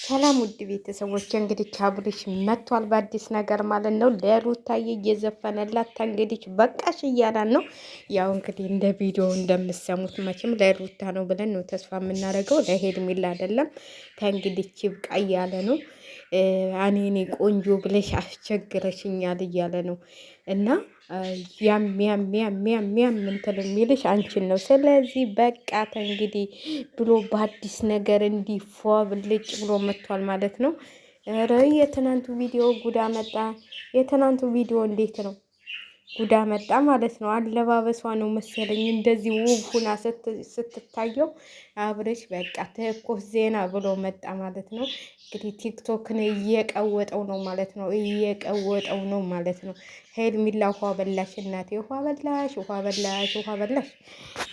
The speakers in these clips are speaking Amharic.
ሰላም ውድ ቤተሰቦች፣ እንግዲህ አብርሽ መጥቷል በአዲስ ነገር ማለት ነው። ለሩታዬ እየዘፈነላት እንግዲህ በቃሽ እያላን ነው። ያው እንግዲህ እንደ ቪዲዮ እንደምሰሙት መቼም ለሩታ ነው ብለን ነው ተስፋ የምናደርገው፣ ለሄርሜላ አይደለም። ከእንግዲህ ይብቃ እያለ ነው። እኔ ቆንጆ ብለሽ አስቸግረሽኛል እያለ ነው እና ያም ያም ያም ያም ያም እንትን የሚልሽ አንቺን ነው። ስለዚህ በቃ እንግዲህ ብሎ በአዲስ ነገር እንዲፏ ብልጭ ብሎ መጥቷል ማለት ነው። ኧረ የትናንቱ ቪዲዮ ጉዳ መጣ። የትናንቱ ቪዲዮ እንዴት ነው? ጉዳ መጣ ማለት ነው። አለባበሷ ነው መሰለኝ እንደዚህ ውብ ሁና ስትታየው አብርሽ በቃ ትኩስ ዜና ብሎ መጣ ማለት ነው። እንግዲህ ቲክቶክን እየቀወጠው ነው ማለት ነው። እየቀወጠው ነው ማለት ነው። ሄርሜላ ውሃ በላሽ እናቴ፣ ውሃ በላሽ፣ ውሃ በላሽ፣ ውሃ በላሽ።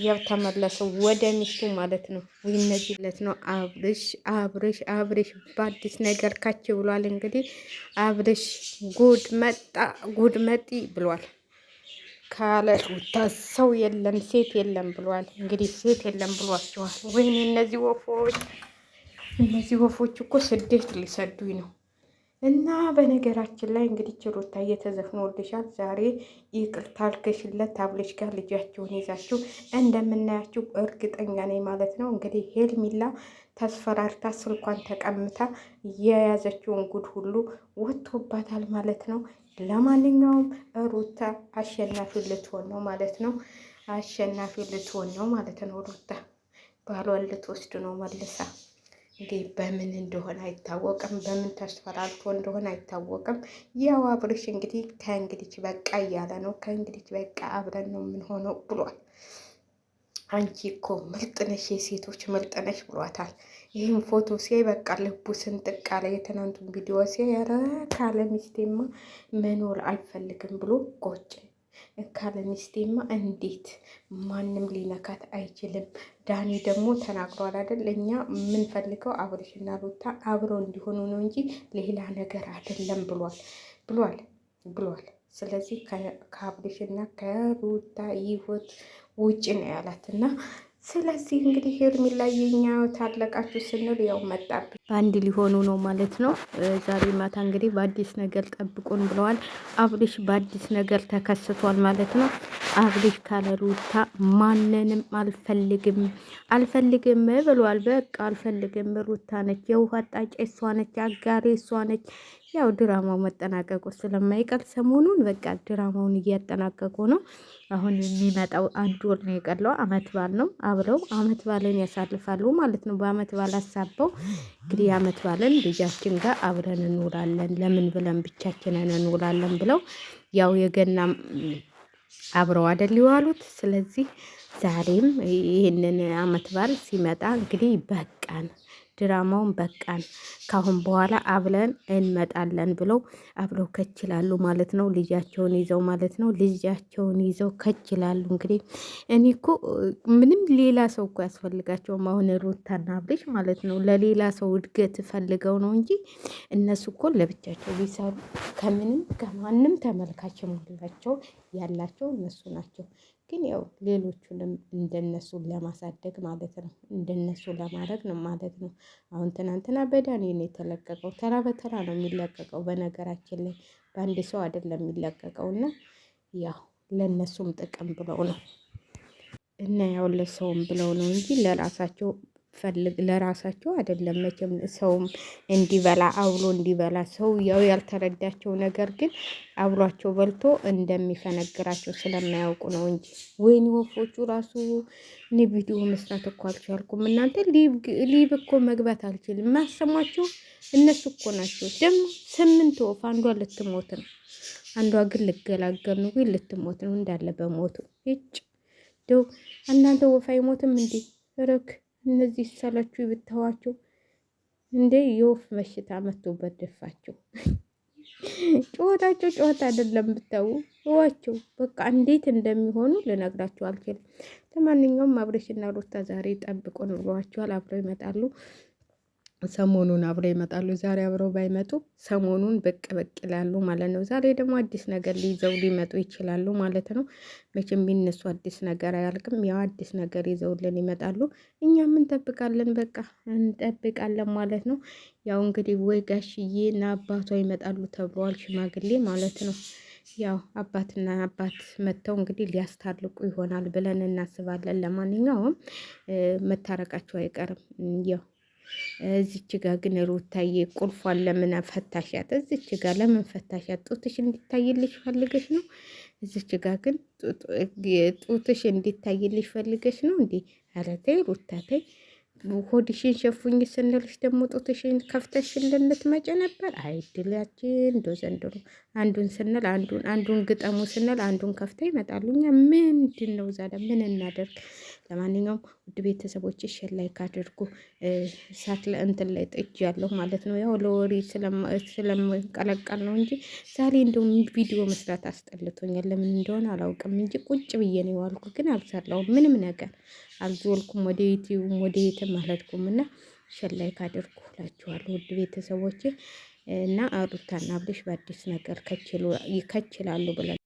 ያው ተመለሰው ወደ ሚስቱ ማለት ነው። ይነዚለት ነው አብርሽ በአዲስ ነገር ካች ብሏል። እንግዲህ አብርሽ ጉድ መጣ ጉድ መጢ ብሏል። ካለ ሩታ ሰው የለም ሴት የለም ብሏል። እንግዲህ ሴት የለም ብሏቸዋል። ወይኔ እነዚህ ወፎች እኮ ስደት ሊሰዱኝ ነው። እና በነገራችን ላይ እንግዲህ ሩታ እየተዘፍኖልሻል። ዛሬ ይቅርታ አልከሽለት አብርሽ ጋር ልጃቸውን ይዛችሁ እንደምናያችሁ እርግጠኛ ነኝ ማለት ነው። እንግዲህ ሄርሜላ ተስፈራርታ ስልኳን ተቀምታ የያዘችውን ጉድ ሁሉ ወጥቶባታል ማለት ነው። ለማንኛውም ሩታ አሸናፊ ልትሆን ነው ማለት ነው። አሸናፊ ልትሆን ነው ማለት ነው። ሩታ ባሏን ልትወስድ ነው መልሳ። እንግዲህ በምን እንደሆነ አይታወቅም። በምን ተስፈራርቶ እንደሆነ አይታወቅም። ያው አብርሽ እንግዲህ ከእንግዲህ በቃ እያለ ነው። ከእንግዲህ በቃ አብረን ነው የምንሆነው ብሏል። አንቺ እኮ ምርጥ ነሽ፣ የሴቶች ምርጥ ነሽ ብሏታል። ይህም ፎቶ ሲያይ በቃ ልቡ ስንጥቅ አለ። የትናንቱን ቪዲዮ ሲያይ ኧረ ካለ ሚስቴማ መኖር አልፈልግም ብሎ ቆጭ። ካለ ሚስቴማ እንዴት ማንም ሊነካት አይችልም። ዳኒ ደግሞ ተናግሯል አይደል? እኛ የምንፈልገው አብርሽና ሩታ አብረው እንዲሆኑ ነው እንጂ ሌላ ነገር አይደለም ብሏል። ስለዚህ ከአብርሽና ከሩታ ህይወት ውጭ ነው ያላት እና ስለዚህ እንግዲህ ሄርሜላ የኛ ታለቃችሁ ስንል ያው መጣብን በአንድ ሊሆኑ ነው ማለት ነው። ዛሬ ማታ እንግዲህ በአዲስ ነገር ጠብቁን ብለዋል። አብርሽ በአዲስ ነገር ተከስቷል ማለት ነው። አብርሽ ካለ ሩታ ማንንም አልፈልግም ብሏል። በቃ አልፈልግም፣ ሩታ ነች የውሃ አጣጭ እሷ ነች፣ አጋሬ እሷ ነች። ያው ድራማው መጠናቀቁ ስለማይቀር ሰሞኑን በቃ ድራማውን እያጠናቀቁ ነው። አሁን የሚመጣው አንድ ወር ነው የቀረው። አመት በዓል ነው። አብረው አመት በዓልን ያሳልፋሉ ማለት ነው። በአመት በዓል አሳበው እንግዲህ አመት በዓልን ልጃችን ጋር አብረን እንውላለን፣ ለምን ብለን ብቻችንን እንውላለን ብለው ያው የገና አብረው አይደል ይዋሉት። ስለዚህ ዛሬም ይህንን አመት በዓል ሲመጣ እንግዲህ በቃን ድራማውን በቃን ካሁን በኋላ አብለን እንመጣለን ብለው አብረው ከችላሉ ማለት ነው። ልጃቸውን ይዘው ማለት ነው። ልጃቸውን ይዘው ከችላሉ። እንግዲህ እኔ እኮ ምንም ሌላ ሰው እኮ ያስፈልጋቸውም አሁን ሩታና አብርሽ ማለት ነው። ለሌላ ሰው እድገት ፈልገው ነው እንጂ እነሱ እኮ ለብቻቸው ቢሰሩ ከምንም ከማንም ተመልካች ሞላቸው ያላቸው እነሱ ናቸው። ግን ያው ሌሎቹንም እንደነሱ ለማሳደግ ማለት ነው፣ እንደነሱ ለማድረግ ነው ማለት ነው። አሁን ትናንትና በዳኒ ነው የተለቀቀው። ተራ በተራ ነው የሚለቀቀው። በነገራችን ላይ በአንድ ሰው አይደለም የሚለቀቀው እና ያው ለእነሱም ጥቅም ብለው ነው እና ያው ለሰውም ብለው ነው እንጂ ለራሳቸው አይደለም። መቼም ሰውም እንዲበላ አብሎ እንዲበላ ሰው ያው ያልተረዳቸው ነገር ግን አብሏቸው በልቶ እንደሚፈነግራቸው ስለማያውቁ ነው እንጂ። ወይኔ ወፎቹ ራሱ እኔ ቪዲዮ መስራት እኮ አልቻልኩም እናንተ። ሊብ እኮ መግባት አልችልም። ማሰማችሁ እነሱ እኮ ናቸው ደግሞ 8 ወፍ። አንዷ ልትሞት ነው፣ አንዷ ግን ልገላገል ነው። ግን ልትሞት ነው እንዳለ በሞቱ እጭ ደው። እናንተ ወፍ አይሞትም እንዴ? ረክ እነዚህ ሰለችሁ ብታዋቸው እንዴ የወፍ በሽታ መጥቶበት ደፋቸው። ጩኸታቸው ጩኸት አይደለም ብታው እዋቸው በቃ እንዴት እንደሚሆኑ ልነግራቸው አልችልም። ለማንኛውም አብርሽና ሩታ ዛሬ ጠብቁን ብለዋቸዋል። አብረው ይመጣሉ። ሰሞኑን አብረው ይመጣሉ። ዛሬ አብረው ባይመጡ ሰሞኑን ብቅ ብቅ ይላሉ ማለት ነው። ዛሬ ደግሞ አዲስ ነገር ሊይዘው ሊመጡ ይችላሉ ማለት ነው። መቼም ቢነሱ አዲስ ነገር አያልቅም። ያው አዲስ ነገር ይዘውልን ይመጣሉ። እኛም እንጠብቃለን፣ በቃ እንጠብቃለን ማለት ነው። ያው እንግዲህ ወይ ጋሽዬ እና አባቷ ይመጣሉ ተብለዋል፣ ሽማግሌ ማለት ነው። ያው አባትና አባት መጥተው እንግዲህ ሊያስታርቁ ይሆናል ብለን እናስባለን። ለማንኛውም መታረቃቸው አይቀርም ያው እዚች ጋ ግን ሩታዬ ቁልፏን ለምን ፈታሻት? እዚች ጋ ለምን ፈታሻት? ጡትሽ እንዲታይልሽ ፈልገሽ ነው? እዚች ጋ ግን ጡትሽ እንዲታይልሽ ፈልገሽ ነው እንዴ? ኧረ ተይ ሩታ ተይ። ሆድሽን ሸፉኝ ስንልሽ ደግሞ ጡትሽን ከፍተሽልን ልትመጪ ነበር። አይድላችን እንደ ዘንድሮ አንዱን ስንል አንዱን ግጠሙ ስንል አንዱን ከፍተው ይመጣሉ። እኛ ምንድን ነው ዛሬ ምን እናደርግ? ለማንኛውም ውድ ቤተሰቦች ሸር ላይክ አድርጉ። እሳት ለእንትን ላይ ጥጅ ያለሁ ማለት ነው። ያው ለወሬ ስለምቀለቀል ነው እንጂ ዛሬ እንደውም ቪዲዮ መስራት አስጠልቶኛል። ለምን እንደሆነ አላውቅም እንጂ ቁጭ ብዬ ነው የዋልኩ፣ ግን አልሰራሁም ምንም ነገር አልዞልኩም፣ ወደ ዩቲዩብም ወደ የትም አልሄድኩም። እና ሸር ላይክ አድርጉ እላችኋለሁ ውድ ቤተሰቦች። እና ሩታና አብርሽ በአዲስ ነገር ከችላሉ ብለን